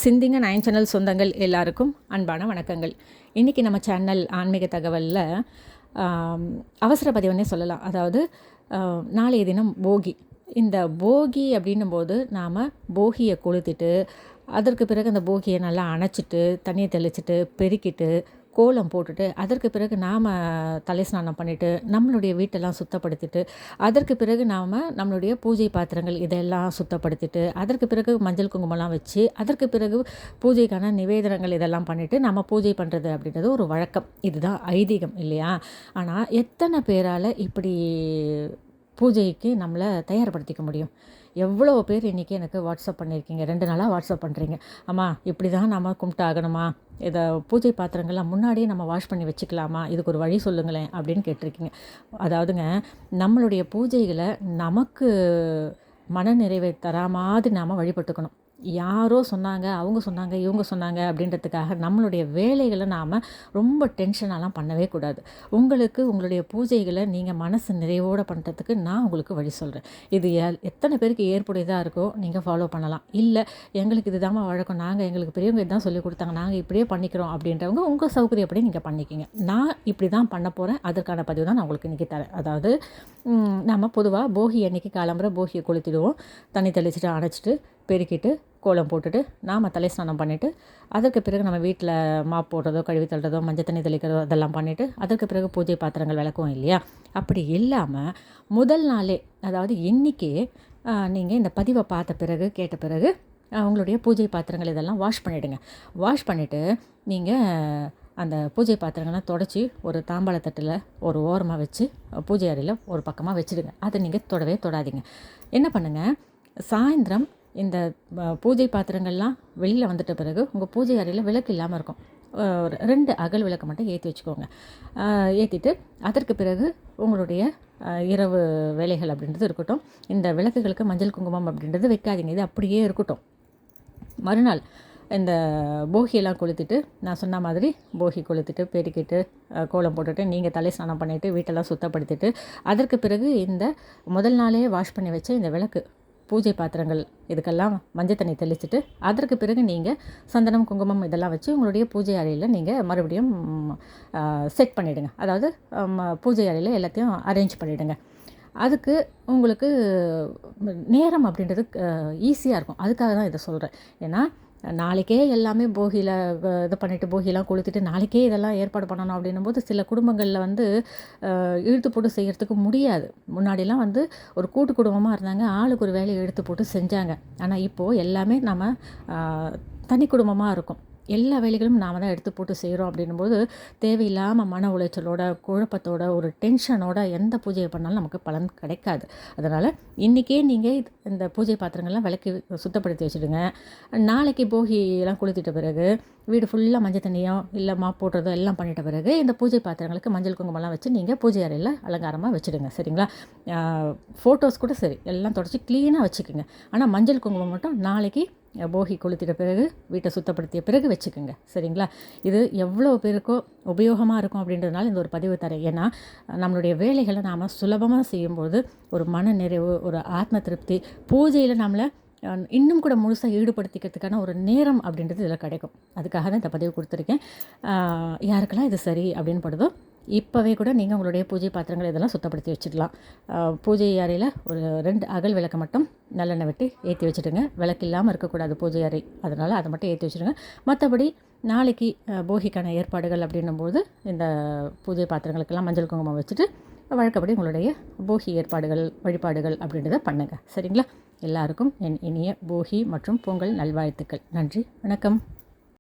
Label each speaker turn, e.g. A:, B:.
A: சிந்திங்க nine channel சொந்தங்கள் எல்லாருக்கும் அன்பான வணக்கங்கள். இன்றைக்கி நம்ம சேனல் ஆன்மீக தகவலில் அவசர பதிவுன்னே சொல்லலாம். அதாவது நாளைய தினம் போகி. இந்த போகி அப்படின்னும் போது நாம் போகியை கொளுத்திட்டு அதற்கு பிறகு அந்த போகியை நல்லா அணைச்சிட்டு தண்ணியை தெளிச்சிட்டு பெருக்கிட்டு கோலம் போட்டுட்டு அதற்கு பிறகு நாம் தலை ஸ்நானம் பண்ணிவிட்டு நம்மளுடைய வீட்டெல்லாம் சுத்தப்படுத்திட்டு அதற்கு பிறகு நாம் நம்மளுடைய பூஜை பாத்திரங்கள் இதெல்லாம் சுத்தப்படுத்திட்டு அதற்கு பிறகு மஞ்சள் குங்குமம்லாம் வச்சு அதற்கு பிறகு பூஜைக்கான நிவேதனங்கள் இதெல்லாம் பண்ணிவிட்டு நம்ம பூஜை பண்ணுறது அப்படின்றது ஒரு வழக்கம். இதுதான் ஐதீகம் இல்லையா? ஆனால் எத்தனை பேரால் இப்படி பூஜைக்கு நம்மளை தயார்படுத்திக்க முடியும்? எவ்வளோ பேர் இன்றைக்கி எனக்கு வாட்ஸ்அப் பண்ணியிருக்கீங்க, 2 நாளாக வாட்ஸ்அப் பண்ணுறீங்க. அம்மா இப்படி தான் நம்ம கும்பிட்டாகணுமா, இதை பூஜை பாத்திரங்கள்லாம் முன்னாடியே நம்ம வாஷ் பண்ணி வச்சுக்கலாமா, இதுக்கு ஒரு வழி சொல்லுங்களேன் அப்படின்னு கேட்டிருக்கீங்க. அதாவதுங்க, நம்மளுடைய பூஜைகளை நமக்கு மனநிறைவை தரா மாதிரி நாம் வழிபட்டுக்கணும். யாரோ சொன்னாங்க, அவங்க சொன்னாங்க, இவங்க சொன்னாங்க அப்படின்றதுக்காக நம்மளுடைய வேலைகளை நாம் ரொம்ப டென்ஷனாலாம் பண்ணவே கூடாது. உங்களுடைய பூஜைகளை நீங்கள் மனசு நிறைவோடு பண்ணுறதுக்கு நான் உங்களுக்கு வழி சொல்கிறேன். இது எத்தனை பேருக்கு ஏற்புடையதாக இருக்கோ நீங்கள் ஃபாலோ பண்ணலாம். இல்லை எங்களுக்கு இது தாம்மா வழக்கம், நாங்கள் எங்களுக்கு பெரியவங்க இதுதான் சொல்லி கொடுத்தாங்க, நாங்கள் இப்படியே பண்ணிக்கிறோம் அப்படின்றவங்க உங்கள் சௌகரியப்படி நீங்கள் பண்ணிக்கிங்க. நான் இப்படி தான் பண்ண போகிறேன். அதற்கான பதிவு தான் நான் உங்களுக்கு இன்றைக்கி தரேன். அதாவது நம்ம பொதுவாக போகி அன்றைக்கி காலம்புற போகியை கொளுத்திடுவோம். தண்ணி தெளிச்சுட்டு அணைச்சிட்டு பெருக்கிட்டு கோலம் போட்டுட்டு நாம் தலை ஸ்நானம் பண்ணிவிட்டு அதற்கு பிறகு நம்ம வீட்டில் மாப் போடுறதோ கழுவி தள்ளுறதோ மஞ்சள் தண்ணி தெளிக்கிறதோ அதெல்லாம் பண்ணிவிட்டு அதற்கு பிறகு பூஜை பாத்திரங்கள் விளக்குவோம் இல்லையா? அப்படி இல்லாமல் முதல் நாளே, அதாவது இன்றைக்கே நீங்கள் இந்த பதிவை பார்த்த பிறகு கேட்ட பிறகு உங்களுடைய பூஜை பாத்திரங்கள் இதெல்லாம் வாஷ் பண்ணிவிடுங்க. வாஷ் பண்ணிவிட்டு நீங்கள் அந்த பூஜை பாத்திரங்கள்லாம் தொடச்சி ஒரு தாம்பாளத்தட்டில் ஒரு ஓரமாக வச்சு பூஜை அறையில் ஒரு பக்கமாக வச்சுடுங்க. அதை நீங்கள் தொடவே தொடாதீங்க. என்ன பண்ணுங்கள், சாயந்தரம் இந்த பூஜை பாத்திரங்கள்லாம் வெளியில் வந்துட்ட பிறகு உங்கள் பூஜை அறையில் விளக்கு இல்லாமல் இருக்கும். 2 அகல் விளக்கு மட்டும் ஏற்றி வச்சுக்கோங்க. ஏற்றிட்டு அதற்கு பிறகு உங்களுடைய இரவு வேலைகள் அப்படின்றது இருக்கட்டும். இந்த விளக்குகளுக்கு மஞ்சள் குங்குமம் அப்படின்றது வைக்காதீங்க, இது அப்படியே இருக்கட்டும். மறுநாள் இந்த போகியெல்லாம் கொளுத்திட்டு நான் சொன்ன மாதிரி போகி கொளுத்திட்டு பெருக்கிட்டு கோலம் போட்டுட்டு நீங்கள் தலை ஸ்நானம் பண்ணிவிட்டு வீட்டெல்லாம் சுத்தப்படுத்திட்டு அதற்கு பிறகு இந்த முதல் நாளே வாஷ் பண்ணி வச்ச இந்த விளக்கு பூஜை பாத்திரங்கள் இதுக்கெல்லாம் மஞ்சள் தண்ணி தெளிச்சுட்டு அதற்கு பிறகு நீங்கள் சந்தனம் குங்குமம் இதெல்லாம் வச்சு உங்களுடைய பூஜை அறையில் நீங்கள் மறுபடியும் செட் பண்ணிவிடுங்க. அதாவது பூஜை அறையில் எல்லாத்தையும் அரேஞ்ச் பண்ணிவிடுங்க. அதுக்கு உங்களுக்கு நேரம் அப்படின்றது ஈஸியாக இருக்கும். அதுக்காக தான் இதை சொல்கிறேன். ஏன்னா நாளைக்கே எல்லாமே போகியில் இது பண்ணிவிட்டு போகிலாம் கொளுத்திட்டு நாளைக்கே இதெல்லாம் ஏற்பாடு பண்ணணும் அப்படின்னும் போது சில குடும்பங்களில் இழுத்து போட்டு செய்கிறதுக்கு முடியாது. முன்னாடிலாம் ஒரு கூட்டு குடும்பமாக இருந்தாங்க, ஆளுக்கு ஒரு வேலையை எடுத்து போட்டு செஞ்சாங்க. ஆனால் இப்போது எல்லாமே நம்ம தனி குடும்பமாக இருக்கும். எல்லா வேலைகளும் நாம் தான் எடுத்து போட்டு செய்கிறோம் அப்படின்னும்போது தேவையில்லாமல் மன உளைச்சலோட குழப்பத்தோட ஒரு டென்ஷனோட எந்த பூஜையை பண்ணாலும் நமக்கு பலன் கிடைக்காது. அதனால் இன்றைக்கே நீங்கள் இந்த பூஜை பாத்திரங்கள்லாம் விளக்கி சுத்தப்படுத்தி வச்சுடுங்க. நாளைக்கு போகியெல்லாம் கொளுத்திட்ட பிறகு வீடு ஃபுல்லாக மஞ்சள் தண்ணியோ இல்லை மாப் போடுறதோ எல்லாம் பண்ணிட்ட பிறகு இந்த பூஜை பாத்திரங்களுக்கு மஞ்சள் குங்குமம்லாம் வச்சு நீங்கள் பூஜை அறையில் அலங்காரமாக வச்சுடுங்க. சரிங்களா? ஃபோட்டோஸ் கூட சரி எல்லாம் தொடச்சி க்ளீனாக வச்சுக்கோங்க. ஆனால் மஞ்சள் குங்குமம் மட்டும் நாளைக்கு போகி கொளுத்திட்ட பிறகு வீட்டை சுத்தப்படுத்திய பிறகு வச்சுக்கோங்க. சரிங்களா? இது எவ்வளோ பேருக்கோ உபயோகமாக இருக்கும் அப்படின்றதுனால இந்த ஒரு பதிவு தரேன். ஏன்னா நம்மளுடைய வேலைகளை நாம் சுலபமாக செய்யும்போது ஒரு மன நிறைவு, ஒரு ஆத்ம திருப்தி, பூஜையில் நம்மளை இன்னும் கூட முழுசாக ஈடுபடுத்திக்கிறதுக்கான ஒரு நேரம் அப்படின்றது இதில் கிடைக்கும். அதுக்காக தான் இந்த பதிவு கொடுத்துருக்கேன். யாருக்கெல்லாம் இது சரி அப்படின்னு படுதோ இப்போவே கூட நீங்கள் உங்களுடைய பூஜை பாத்திரங்கள் இதெல்லாம் சுத்தப்படுத்தி வச்சுக்கலாம். பூஜை அறையில் ஒரு 2 அகல் விளக்கை மட்டும் நல்லெண்ணெய் விட்டு ஏற்றி வச்சுடுங்க. விளக்கு இல்லாமல் இருக்கக்கூடாது பூஜை அறை, அதனால் அதை மட்டும் ஏற்றி வச்சுடுங்க. மற்றபடி நாளைக்கு போகிக்கான ஏற்பாடுகள் அப்படின்னும்போது இந்த பூஜை பாத்திரங்களுக்கெல்லாம் மஞ்சள் குங்குமம் வச்சுட்டு வழக்கப்படி உங்களுடைய போகி ஏற்பாடுகள் வழிபாடுகள் அப்படின்றத பண்ணுங்கள். சரிங்களா? எல்லாருக்கும் என் இனிய போகி மற்றும் பொங்கல் நல்வாழ்த்துக்கள். நன்றி, வணக்கம்.